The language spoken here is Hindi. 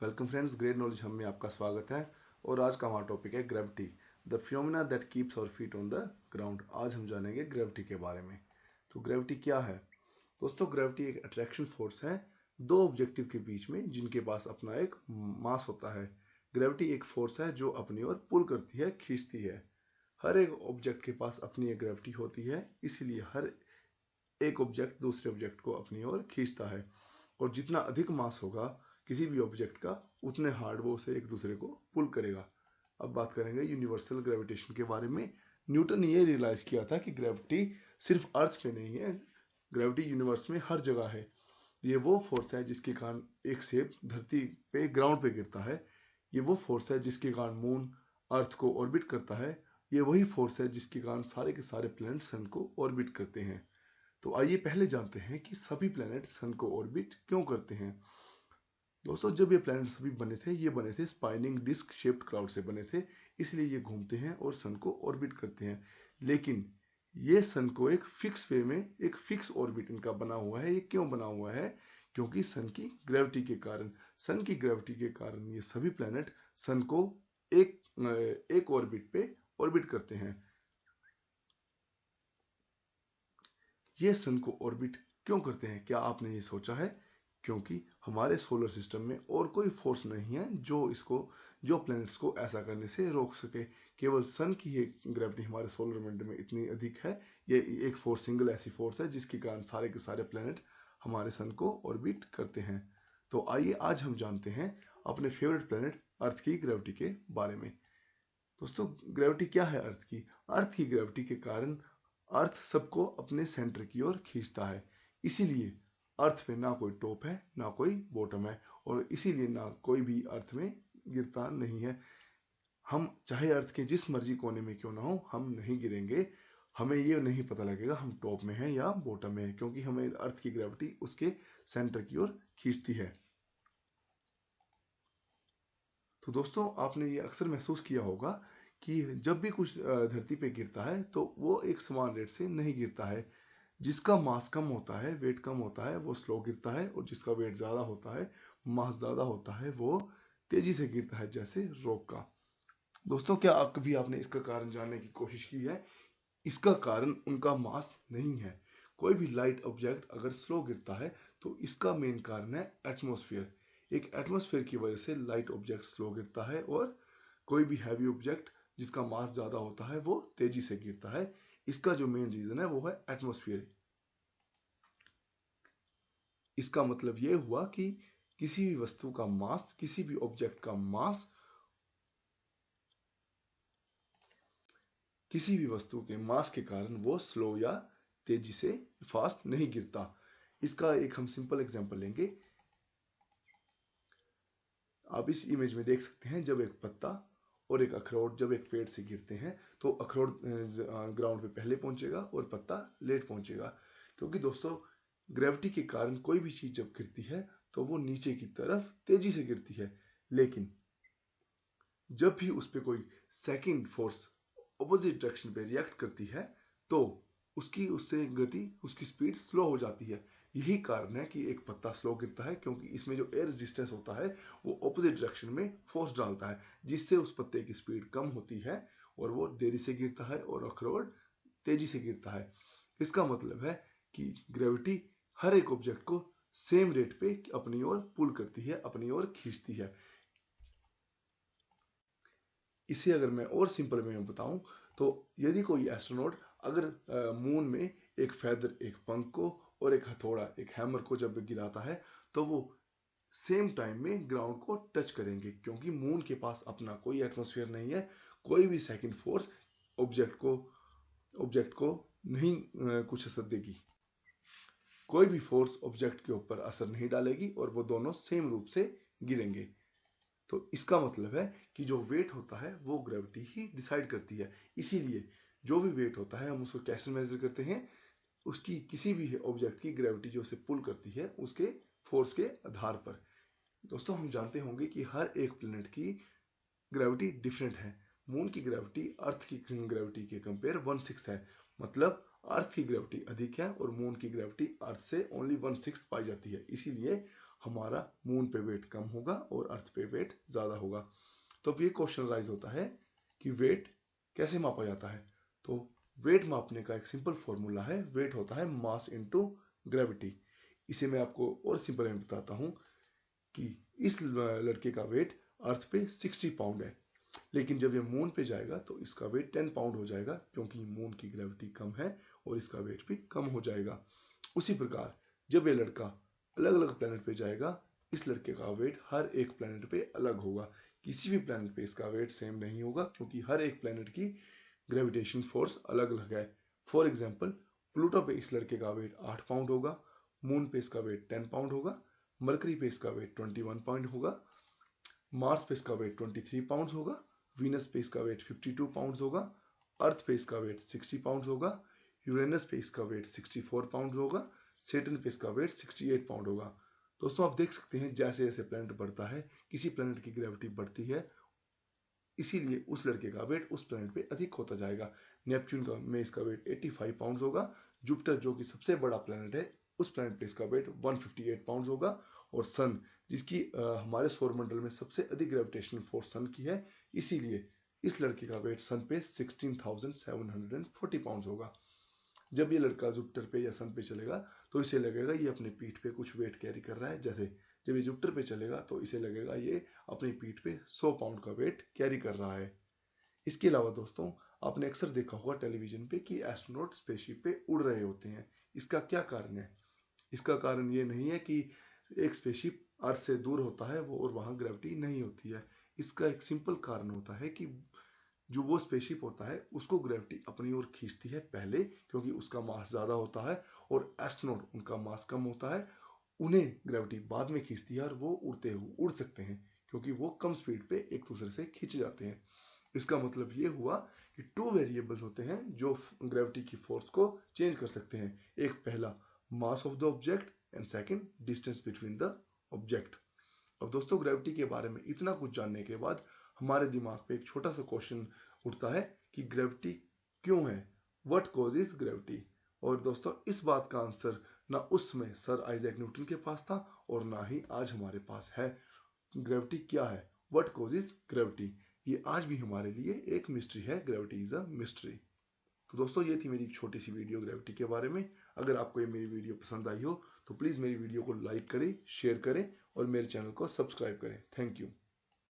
वेलकम फ्रेंड्स, ग्रेट नॉलेज हम में आपका स्वागत है। और आज का हमारा टॉपिक है gravity, the phenomena that keeps our feet on the ground. आज हम जानेंगे ग्रेविटी के बारे में। तो ग्रेविटी क्या है दोस्तों? ग्रेविटी एक अट्रैक्शन फोर्स है दो ऑब्जेक्टिव के बीच में जिनके पास अपना एक मास होता है। ग्रेविटी एक फोर्स है जो अपनी ओर पुल करती है, खींचती है। हर एक ऑब्जेक्ट के पास अपनी एक ग्रेविटी होती है, इसलिए हर एक ऑब्जेक्ट दूसरे ऑब्जेक्ट को अपनी ओर खींचता है। और जितना अधिक मास होगा किसी भी ऑब्जेक्ट का, उतने हार्ड वो उसे एक दूसरे को पुल करेगा। अब बात करेंगे यूनिवर्सल ग्रेविटेशन के बारे में। न्यूटन ने ये रियलाइज किया था कि ग्रेविटी सिर्फ अर्थ पे नहीं है, ग्रेविटी यूनिवर्स में हर जगह है। ये वो फोर्स है जिसके कारण एक सेब धरती पे ग्राउंड पे गिरता है। ये वो फोर्स है जिसके कारण मून अर्थ को ऑर्बिट करता है। ये वही फोर्स है जिसके कारण सारे के सारे प्लैनेट सन को ऑर्बिट करते हैं। तो आइए पहले जानते हैं कि सभी प्लैनेट सन को ऑर्बिट क्यों करते हैं। दोस्तों, जब ये प्लैनेट सभी बने थे, ये बने थे स्पाइनिंग डिस्क शेप्ड क्लाउड से बने थे, इसलिए ये घूमते हैं और सन को ऑर्बिट करते हैं। लेकिन ये सन को एक फिक्स वे में, एक फिक्स ऑर्बिट इनका बना हुआ है। ये क्यों बना हुआ है? क्योंकि सन की ग्रेविटी के कारण। सन की ग्रेविटी के कारण ये सभी प्लैनेट सन को एक ऑर्बिट पे ऑर्बिट करते हैं। ये सन को ऑर्बिट क्यों करते हैं, क्या आपने ये सोचा है? क्योंकि हमारे सोलर सिस्टम में और कोई फोर्स नहीं है जो प्लैनेट्स को ऐसा करने से रोक सके। केवल सन की ये ग्रेविटी हमारे सोलर मंडल में इतनी अधिक है। ये एक फोर्स, सिंगल ऐसी फोर्स है जिसके कारण सारे के सारे प्लैनेट हमारे सन को ऑर्बिट करते हैं। तो आइए आज हम जानते हैं अपने फेवरेट प्लैनेट अर्थ की ग्रेविटी के बारे में। दोस्तों, ग्रेविटी क्या है अर्थ की? अर्थ की ग्रेविटी के कारण अर्थ सबको अपने सेंटर की ओर खींचता है। इसीलिए अर्थ पे ना कोई टॉप है ना कोई बॉटम है, और इसीलिए ना कोई भी अर्थ में गिरता नहीं है। हम चाहे अर्थ के जिस मर्जी कोने में क्यों ना हो, हम नहीं गिरेंगे। हमें ये नहीं पता लगेगा हम टॉप में हैं या बॉटम में हैं, क्योंकि हमें अर्थ की ग्रेविटी उसके सेंटर की ओर खींचती है। तो दोस्तों, आपने ये अक्सर महसूस किया होगा कि जब भी कुछ धरती पे गिरता है तो वो एक समान रेट से नहीं गिरता है। जिसका मास कम होता है, वेट कम होता है, वो स्लो गिरता है, और जिसका वेट ज्यादा होता है, मास ज्यादा होता है, वो तेजी से गिरता है, जैसे रॉक का। दोस्तों, क्या कभी आपने इसका कारण जानने की कोशिश की है? इसका कारण उनका मास नहीं है। कोई भी लाइट ऑब्जेक्ट अगर स्लो गिरता है तो इसका मेन कारण है एटमॉस्फेयर। एक एटमॉस्फेयर की वजह से लाइट ऑब्जेक्ट स्लो गिरता है, और कोई भी हैवी ऑब्जेक्ट जिसका मास ज्यादा होता है वो तेजी से गिरता है। इसका जो मेन रीजन है वो है एटमॉस्फेयर। इसका मतलब ये हुआ कि किसी भी वस्तु का मास, किसी भी ऑब्जेक्ट का मास किसी भी वस्तु के मास के कारण वो स्लो या तेजी से, फास्ट नहीं गिरता। इसका एक हम सिंपल एग्जांपल लेंगे। आप इस इमेज में देख सकते हैं, जब एक पत्ता और एक अखरोट जब एक पेड़ से गिरते हैं तो अखरोट ग्राउंड पे पहले पहुंचेगा और पत्ता लेट पहुंचेगा। क्योंकि दोस्तों, ग्रेविटी के कारण कोई भी चीज जब गिरती है तो वो नीचे की तरफ तेजी से गिरती है। लेकिन जब भी उस पर कोई सेकंड फोर्स ऑपोजिट डायरेक्शन पे रिएक्ट करती है तो उसकी उससे गति, उसकी स्पीड स्लो हो जाती है। यही कारण है कि एक पत्ता स्लो गिरता है, क्योंकि इसमें जो एयर रेजिस्टेंस होता है वो ऑपोजिट डायरेक्शन में फोर्स डालता है, जिससे उस पत्ते की स्पीड कम होती है और वो देरी से गिरता है और अखरोट तेजी से गिरता है। इसका मतलब है कि ग्रेविटी हर एक ऑब्जेक्ट को सेम रेट पे अपनी ओर पुल करती है, अपनी ओर खींचती है। इसे अगर मैं और सिंपल वे में बताऊं तो यदि कोई एस्ट्रोनॉट अगर मून में एक फेदर, एक पंख को और एक हथौड़ा, एक हैमर को जब गिराता है तो वो सेम टाइम में ग्राउंड को टच करेंगे, क्योंकि मून के पास अपना कोई एटमॉस्फेयर नहीं है। कोई भी सेकंड फोर्स ऑब्जेक्ट को नहीं कुछ असर देगी। कोई भी फोर्स ऑब्जेक्ट के ऊपर असर नहीं डालेगी और वो दोनों सेम रूप से गिरेंगे। तो इसका मतलब है कि जो वेट होता है वो ग्रेविटी ही डिसाइड करती है। इसीलिए जो भी वेट होता है हम उसको कैसे मेजर करते हैं? उसकी, किसी भी ऑब्जेक्ट की ग्रेविटी जो उसे पुल करती है उसके फोर्स के आधार पर। दोस्तों, हम जानते होंगे कि हर एक प्लेनेट की ग्रेविटी डिफरेंट है। मून की ग्रेविटी अर्थ की ग्रेविटी के कंपेयर 1/6 है। मतलब अर्थ की ग्रेविटी अधिक है और मून की ग्रेविटी अर्थ से ओनली 1/6 पाई जाती है। इसीलिए हमारा मून पे वेट कम होगा और अर्थ पे वेट ज़्यादा होगा। तो अब ये क्वेश्चन राइज होता है कि वेट कैसे मापा जाता है। तो वेट मापने का एक सिंपल फॉर्मूला है, वेट होता है मास इनटू ग्रेविटी। इसे मैं आपको और सिंपल में बताता हूँ कि इस लड़के का वेट अर्थ पे 60 पाउंड है, लेकिन जब ये मून पे जाएगा तो इसका वेट 10 पाउंड हो जाएगा, क्योंकि मून की ग्रेविटी कम है और इसका वेट भी कम हो जाएगा। उसी प्रकार जब ये लड़का अलग अलग प्लेनेट पे जाएगा, इस लड़के का वेट हर एक प्लेनेट पे अलग होगा। किसी भी प्लेनेट पे इसका वेट सेम नहीं होगा, क्योंकि हर एक प्लेनेट की ग्रेविटेशन फोर्स अलग अलग है। फॉर एग्जाम्पल, प्लूटो पे इस लड़के का वेट 8 पाउंड होगा, मून पे इसका वेट 10 पाउंड होगा, मरकरी पे इसका वेट 21 पाउंड होगा, मार्स पे इसका वेट 23 पाउंड होगा, वीनस पे इसका वेट 52 पाउंड होगा, अर्थ पे इसका वेट 60 पाउंड होगा, यूरेनस पे इसका वेट 64 पाउंड होगा, सैटर्न पे इसका वेट 68 पाउंड होगा। दोस्तों आप देख सकते हैं जैसे जैसे प्लैनेट बढ़ता है, किसी प्लैनेट की ग्रेविटी बढ़ती है, इसीलिए उस लड़के का वेट उस प्लैनेट पे अधिक होता जाएगा। नेपच्यून का में इसका वेट 85 पाउंड होगा, जुपिटर जो कि सबसे बड़ा प्लैनेट है उस प्लैनेट पे इसका वेट 158 पाउंड होगा, और सन जिसकी हमारे सौरमंडल में सबसे अधिक ग्रेविटेशनल फोर्स सन की है, इसीलिए इस लड़के का वेट सन पे 16,740 पाउंड होगा। जब ये लड़का जुपिटर पे या सन पे चलेगा तो इसे लगेगा ये अपनी पीठ पे कुछ वेट कैरी कर रहा है। जैसे जब ये जुपिटर पे चलेगा तो इसे लगेगा ये अपनी पीठ पे 100 पाउंड का वेट कैरी कर रहा है। इसके अलावा दोस्तों आपने अक्सर देखा होगा टेलीविजन पे कि एस्ट्रोनॉट स्पेसशिप पे उड़ रहे होते हैं। इसका क्या कारण है? इसका कारण ये नहीं है कि एक स्पेसशिप अर्थ से दूर होता है वो और वहां ग्रेविटी नहीं होती है। इसका एक सिंपल कारण होता है कि जो वो स्पेसशिप होता है उसको ग्रेविटी अपनी ओर खींचती है पहले, क्योंकि उसका मास ज्यादा होता है, और एस्ट्रोनॉट उनका मास कम होता है, उन्हें ग्रेविटी बाद में खींचती है और वो उड़ते हुए उड़ सकते हैं, क्योंकि वो कम स्पीड पे एक दूसरे से खींचे जाते हैं। इसका मतलब ये हुआ कि 2 वेरिएबल्स होते हैं जो ग्रेविटी की फोर्स को चेंज कर सकते हैं। एक पहला mass of the object and second distance between the object. अब दोस्तों ग्रेविटी के बारे में इतना कुछ जानने के बाद हमारे दिमाग पे एक छोटा सा क्वेश्चन उठता है कि ग्रेविटी क्यों है, व्हाट कॉजेस ग्रेविटी। और दोस्तों इस बात का आंसर ना उस समय सर आइजैक न्यूटन के पास था और ना ही आज हमारे पास है। ग्रेविटी क्या है, व्हाट कॉजेस ग्रेविटी, ये आज भी हमारे लिए एक मिस्ट्री है। Gravity is a mystery. तो दोस्तों ये थी मेरी एक छोटी सी वीडियो ग्रेविटी के बारे में। अगर आपको ये मेरी वीडियो पसंद आई हो तो प्लीज़ मेरी वीडियो को लाइक करें, शेयर करें और मेरे चैनल को सब्सक्राइब करें। Thank you.